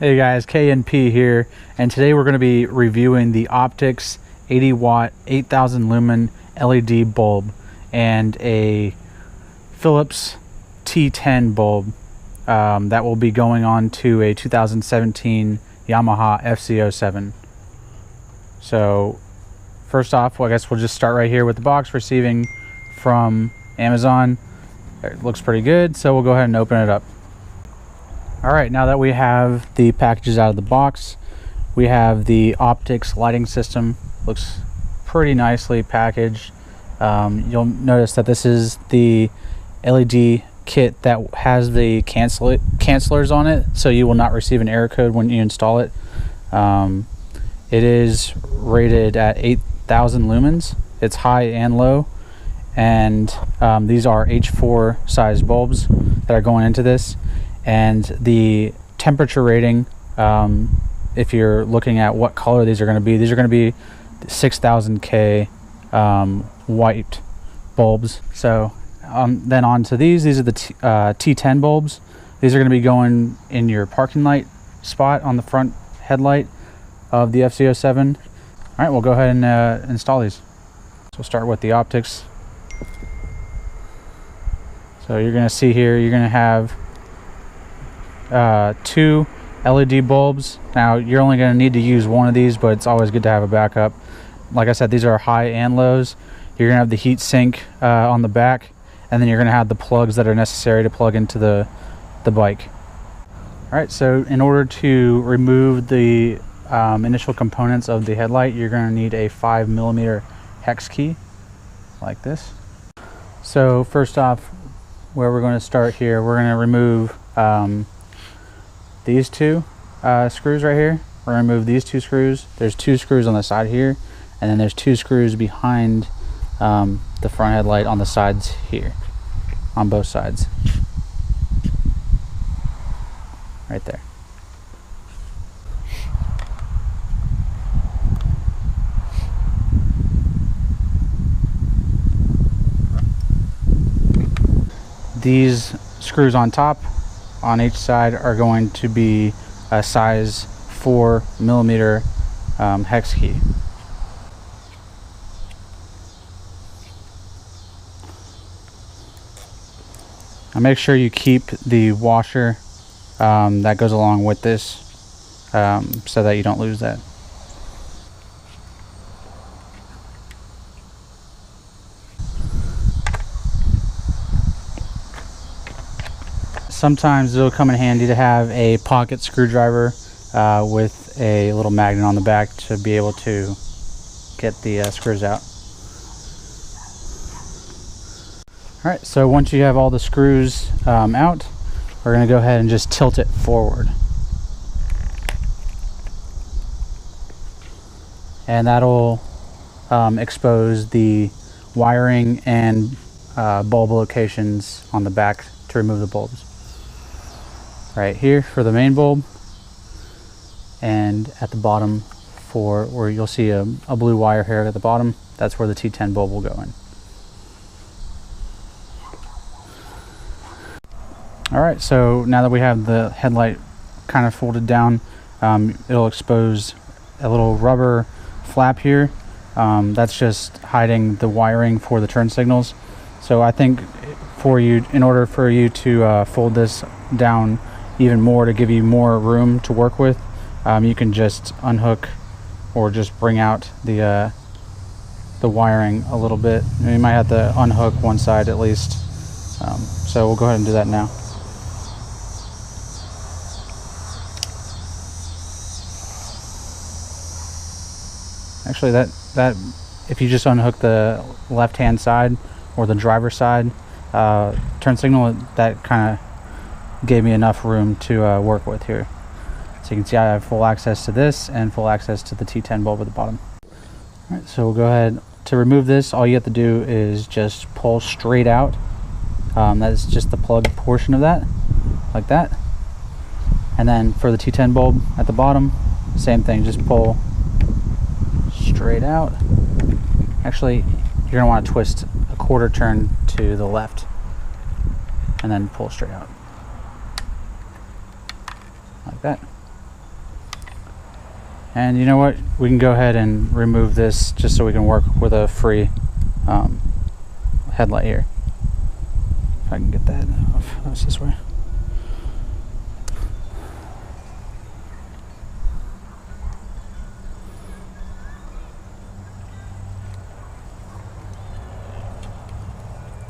Hey guys, K&P here, and today we're going to be reviewing the Optics 80 watt 8000 lumen LED bulb and a Philips T10 bulb that will be going on to a 2017 Yamaha FZ-07. So first off, well, I guess we'll just start right here with the box receiving from Amazon. It looks pretty good, so we'll go ahead and open it up. Alright, now that we have the packages out of the box, we have the Optics lighting system. Looks pretty nicely packaged. You'll notice that this is the LED kit that has the cancelers on it, so you will not receive an error code when you install it. It is rated at 8000 lumens. It's high and low, and these are H4 size bulbs that are going into this. And the temperature rating, if you're looking at what color these are going to be 6000 K white bulbs. So then on to these are the T10 bulbs. These are going to be going in your parking light spot on the front headlight of the FZ-07. All right, we'll go ahead and install these. So we'll start with the Optics. So you're going to see here, you're going to have two LED bulbs. Now you're only going to need to use one of these, but it's always good to have a backup. Like I said, these are high and lows. You're going to have the heat sink on the back, and then you're going to have the plugs that are necessary to plug into the bike. Alright, so in order to remove the initial components of the headlight, you're going to need a 5mm hex key like this. So first off, where we're going to start here, we're going to remove these two screws right here. We're going to remove these two screws. There's two screws on the side here, and then there's two screws behind the front headlight on the sides here, on both sides. Right there. These screws on top on each side are going to be a size 4mm hex key. Now make sure you keep the washer that goes along with this so that you don't lose that. Sometimes it'll come in handy to have a pocket screwdriver with a little magnet on the back to be able to get the screws out. Alright, so once you have all the screws out, we're going to go ahead and just tilt it forward. And that'll expose the wiring and bulb locations on the back to remove the bulbs. Right here for the main bulb, and at the bottom for where you'll see a blue wire here at the bottom, that's where the T10 bulb will go in. Alright, so now that we have the headlight kind of folded down, it'll expose a little rubber flap here. That's just hiding the wiring for the turn signals. So I think in order for you to fold this down even more to give you more room to work with, you can just unhook or just bring out the wiring a little bit. You might have to unhook one side at least. So we'll go ahead and do that now. Actually, that if you just unhook the left hand side or the driver's side turn signal, that kind of gave me enough room to work with here. So you can see I have full access to this and full access to the T10 bulb at the bottom. Alright, so we'll go ahead to remove this. All you have to do is just pull straight out. That is just the plug portion of that, like that. And then for the T10 bulb at the bottom, same thing, just pull straight out. Actually, you're going to want to twist a quarter turn to the left and then pull straight out like that. And you know what? We can go ahead and remove this just so we can work with a free headlight here. If I can get that off. That's this way.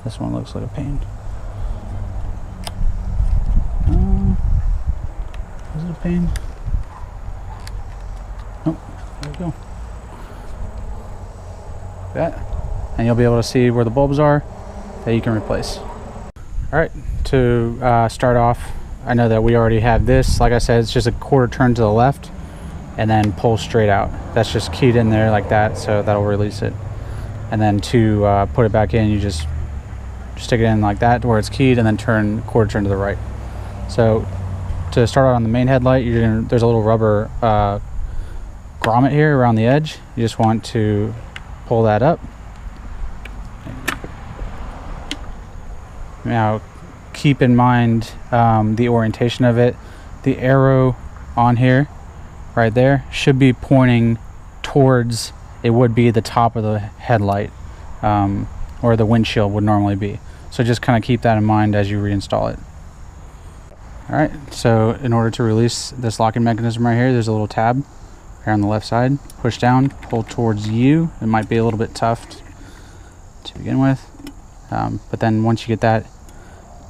This one looks like a pain. Is it a pain? Nope. There we go. That. And you'll be able to see where the bulbs are that you can replace. Alright, to start off, I know that we already have this. Like I said, it's just a quarter turn to the left and then pull straight out. That's just keyed in there like that, so that'll release it. And then to put it back in, you just stick it in like that to where it's keyed and then quarter turn to the right. So to start out on the main headlight, there's a little rubber grommet here around the edge. You just want to pull that up. Now keep in mind the orientation of it. The arrow on here right there should be pointing towards, it would be the top of the headlight, or the windshield would normally be. So just kind of keep that in mind as you reinstall it. Alright, so in order to release this locking mechanism right here, there's a little tab here on the left side. Push down, pull towards you. It might be a little bit tough to begin with, but then once you get that,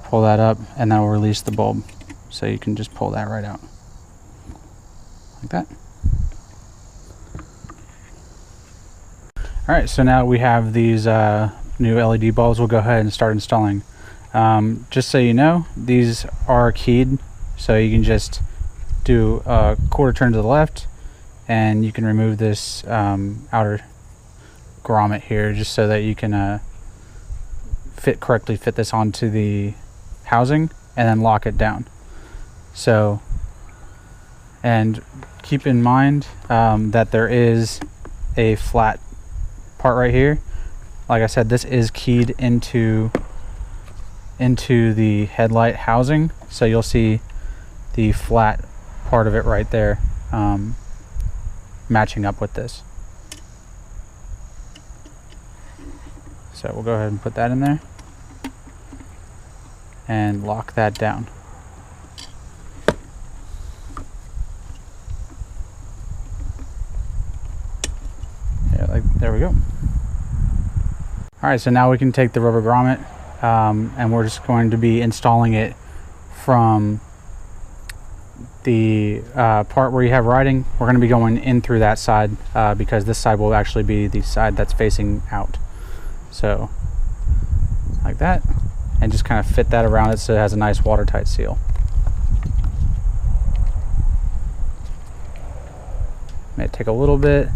pull that up and that will release the bulb. So you can just pull that right out like that. Alright, so now we have these new LED bulbs. We'll go ahead and start installing. Just so you know, these are keyed, so you can just do a quarter turn to the left and you can remove this outer grommet here just so that you can correctly fit this onto the housing and then lock it down. So, and keep in mind that there is a flat part right here. Like I said, this is keyed into the headlight housing, so you'll see the flat part of it right there matching up with this. So we'll go ahead and put that in there and lock that down. Yeah, there we go. Alright, so now we can take the rubber grommet and we're just going to be installing it from the part where you have riding. We're going to be going in through that side because this side will actually be the side that's facing out. So like that, and just kind of fit that around it so it has a nice watertight seal. May take a little bit,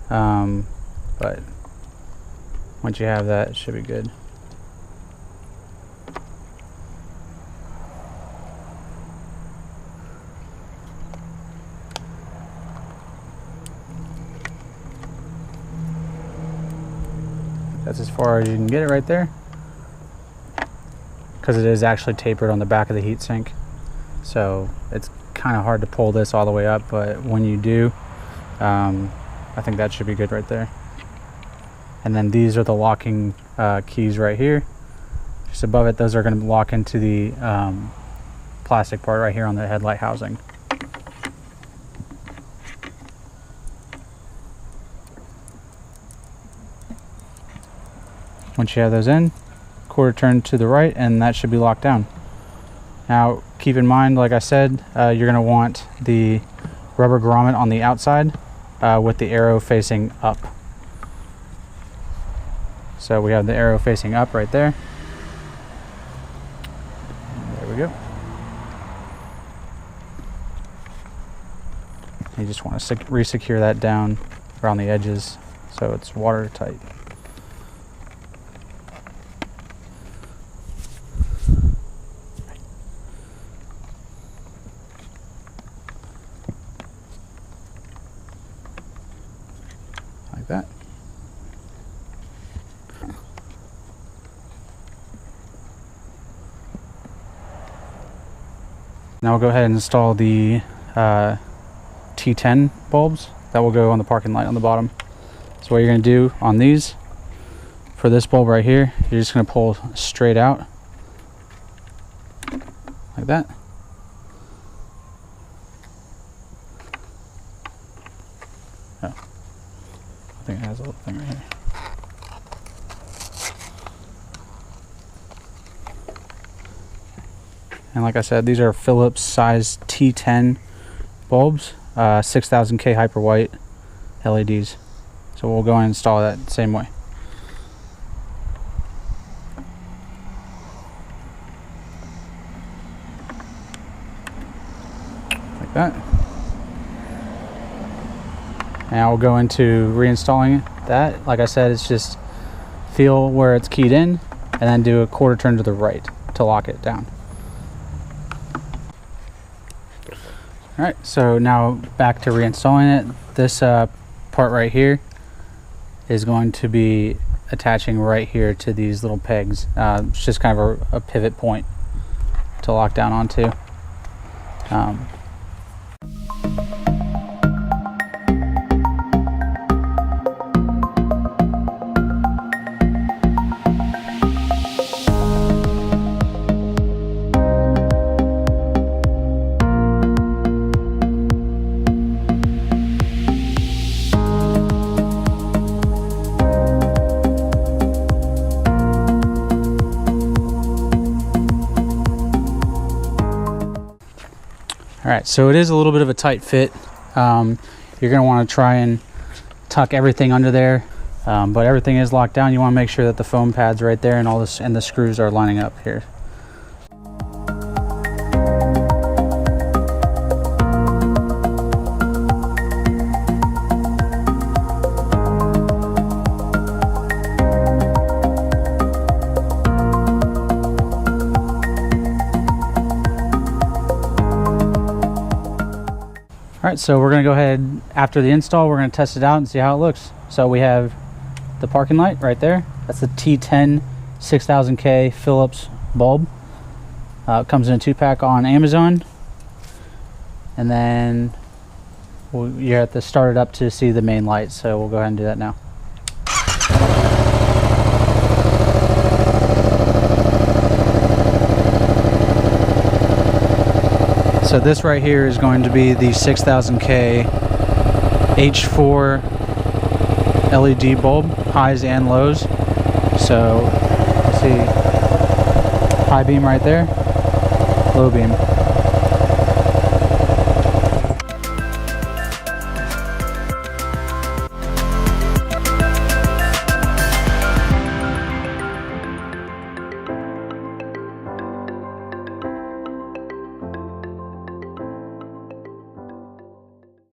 but once you have that, it should be good. That's as far as you can get it right there, because it is actually tapered on the back of the heatsink. So it's kind of hard to pull this all the way up, but when you do, I think that should be good right there. And then these are the locking keys right here. Just above it, those are going to lock into the plastic part right here on the headlight housing. Once you have those in, quarter turn to the right and that should be locked down. Now keep in mind, like I said, you're going to want the rubber grommet on the outside with the arrow facing up. So we have the arrow facing up right there. There we go. You just want to re-secure that down around the edges so it's watertight. Like that. Now we'll go ahead and install the T10 bulbs that will go on the parking light on the bottom. So what you're going to do on these, for this bulb right here, you're just going to pull straight out like that. Oh, I think it has a little thing right here. And like I said, these are Philips size T10 bulbs, 6000K hyper white LEDs. So we'll go and install that same way. Like that. Now we'll go into reinstalling that. Like I said, it's just feel where it's keyed in and then do a quarter turn to the right to lock it down. Alright, so now back to reinstalling it. This part right here is going to be attaching right here to these little pegs. It's just kind of a pivot point to lock down onto. Alright, so it is a little bit of a tight fit. You're going to want to try and tuck everything under there, but everything is locked down. You want to make sure that the foam pad's right there and all this, and the screws are lining up here. Alright, so we're going to go ahead, after the install, we're going to test it out and see how it looks. So we have the parking light right there. That's the T10 6000K Philips bulb. It comes in a 2-pack on Amazon. And then you have to start it up to see the main light. So we'll go ahead and do that now. So this right here is going to be the 6000K H4 LED bulb, highs and lows. So you see high beam right there, low beam.